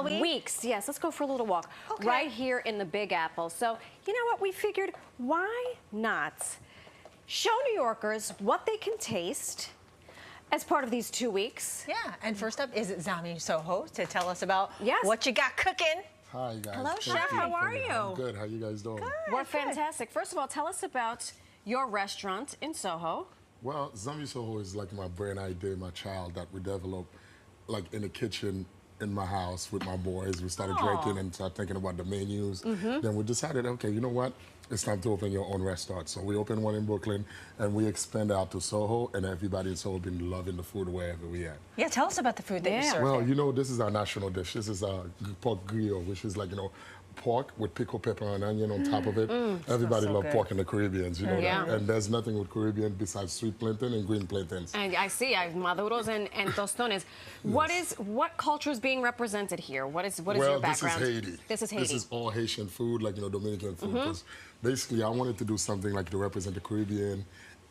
shall we? weeks. Yes, let's go for a little walk. Okay. Right here in the Big Apple. So, you know what? We figured, why not show New Yorkers what they can taste as part of these 2 weeks? Yeah, and first up is Zanmi SoHo to tell us about Yes. what you got cooking. Hi, guys. Hello, Thank Chef. you How for are coming. you? I'm good. How you guys doing? We're fantastic. First of all, tell us about your restaurant in Soho. Well, Zanmi SoHo is like my brain idea, my child that we developed like in the kitchen in my house with my boys. We started drinking and started thinking about the menus. Then we decided, okay, you know what? It's time to open your own restaurant. So we opened one in Brooklyn and we expanded out to Soho, and everybody in Soho been loving the food wherever we at. Yeah, tell us about the food that you serve. Well, here. you know, this is our national dish. This is our pork griot, which is like, you know, pork with pickled pepper and onion on top of it. Everybody so loves good. pork in the Caribbeans, you know Yeah. that. And there's nothing with Caribbean besides sweet plantain and green plantains. And I see, I have maduros and tostones. What culture is being represented here? What is your background? This is Haiti. This is Haiti. This is all Haitian food, like, you know, Dominican food. 'Cause basically, I wanted to do something like to represent the Caribbean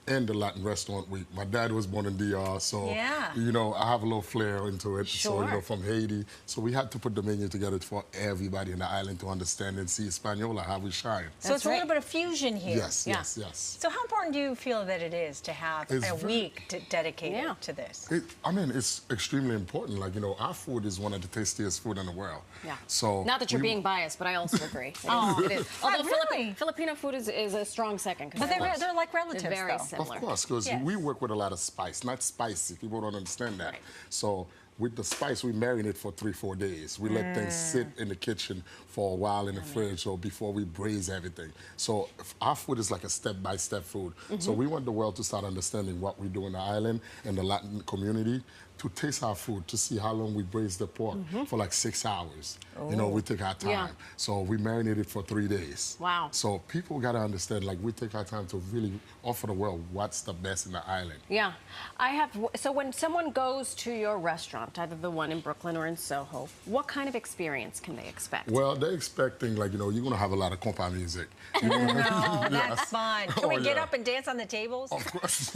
and the Latin restaurant week. My dad was born in DR, so, Yeah. you know, I have a little flair into it. So, you Sure. know, from Haiti. So we had to put the menu together for everybody in the island to understand and see Hispaniola, how we shine. So it's a little bit of fusion here. Yes, Yeah. yes, yes. So how important do you feel that it is to have It's a very- week dedicated Yeah. to this? I mean, it's extremely important. Like, you know, our food is one of the tastiest food in the world. Yeah. So Not that you're we- being biased, but I also agree. It is. Oh. It is. Although Really? Filipino food is a strong second. 'Cause But they're like relatives, they're very though. similar. Of course, because Yes. we work with a lot of spice, not spicy. People don't understand that. Right. So with the spice, we marinate for 3-4 days. We let things sit in the kitchen for a while in the fridge or before we braise everything. So our food is like a step-by-step food. So we want the world to start understanding what we do in the island and the Latin community, to taste our food, to see how long we braise the pork for like 6 hours. You know, we take our time. Yeah. So we marinate it for 3 days. Wow. So people got to understand, like, we take our time to really offer the world what's the best in the island. Yeah. So when someone goes to your restaurant, either the one in Brooklyn or in Soho, what kind of experience can they expect? Well, they're expecting, like, you know, you're going to have a lot of compa music. Oh, that's fun. Can we get yeah. up and dance on the tables? Of course.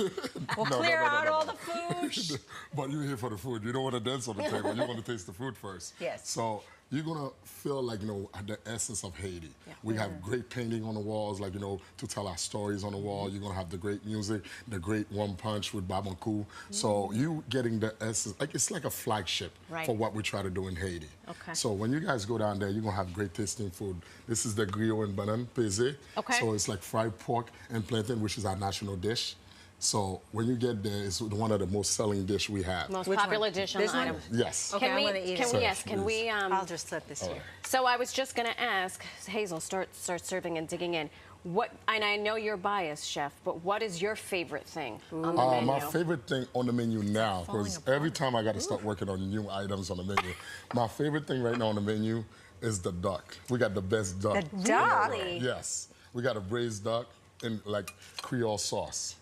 We'll clear out all the food. But you're here for the food. You don't want to dance on the table. You want to taste the food first. Yes. So you're going to feel like, you know, the essence of Haiti. Yeah. We have great painting on the walls, like, you know, to tell our stories on the wall. You're going to have the great music, the great one punch with Babankou. So you getting the essence. Like, it's like a flagship Right. for what we try to do in Haiti. Okay. So when you guys go down there, you're going to have great tasting food. This is the griot and banan peze. Okay. So it's like fried pork and plantain, which is our national dish. So when you get there, it's one of the most selling dish we have. Most Which popular one? dish on This the one? item. Yes. Okay, Can I'm we? gonna eat Can it. we? Yes. Can Please. we? I'll just slip this here. So I was just going to ask Hazel, start serving and digging in. What? And I know you're biased, chef, but what is your favorite thing on the menu? My favorite thing on the menu now, Falling because apart. every time I got to start working on new items on the menu, my favorite thing right now on the menu is the duck. We got the best duck. The duck? Really? Yes. We got a braised duck in like Creole sauce.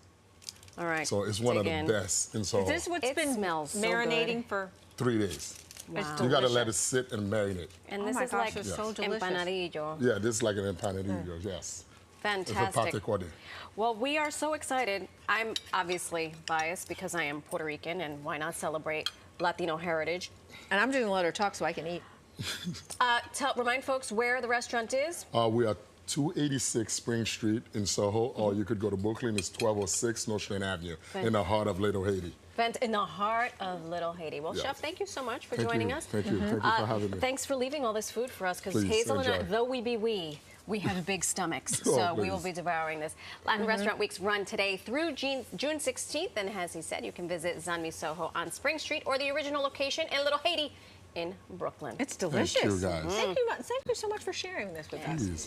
All right. So it's one of dig the in. best in Soho. Is this what's It been smells so marinating good. for? 3 days. Wow. You got to let it Delicious. sit and marinate. And Oh this my is gosh, like it's so delicious. empanadillo. Yeah, this is like an empanadillo, yes. It's a Fantastic. pate corde. Well, we are so excited. I'm obviously biased because I am Puerto Rican, and why not celebrate Latino heritage? And I'm doing a lot of talk so I can eat. Remind folks where the restaurant is. We are 286 Spring Street in Soho, or you could go to Brooklyn. It's 1206 North Shore Avenue in the heart of Little Haiti. In the heart of Little Haiti. Well, Yes. Chef, thank you so much for Thank joining you. us. Thank you. Thank you for having me. Thanks for leaving all this food for us, because Please, Hazel and I, enjoy. though we be we have big stomachs, Oh, so we will please. be devouring this. Latin Restaurant Weeks run today through June 16th, and as he said, you can visit Zanmi SoHo on Spring Street or the original location in Little Haiti in Brooklyn. It's delicious. Thank you, guys. Thank you so much for sharing this with us. Please.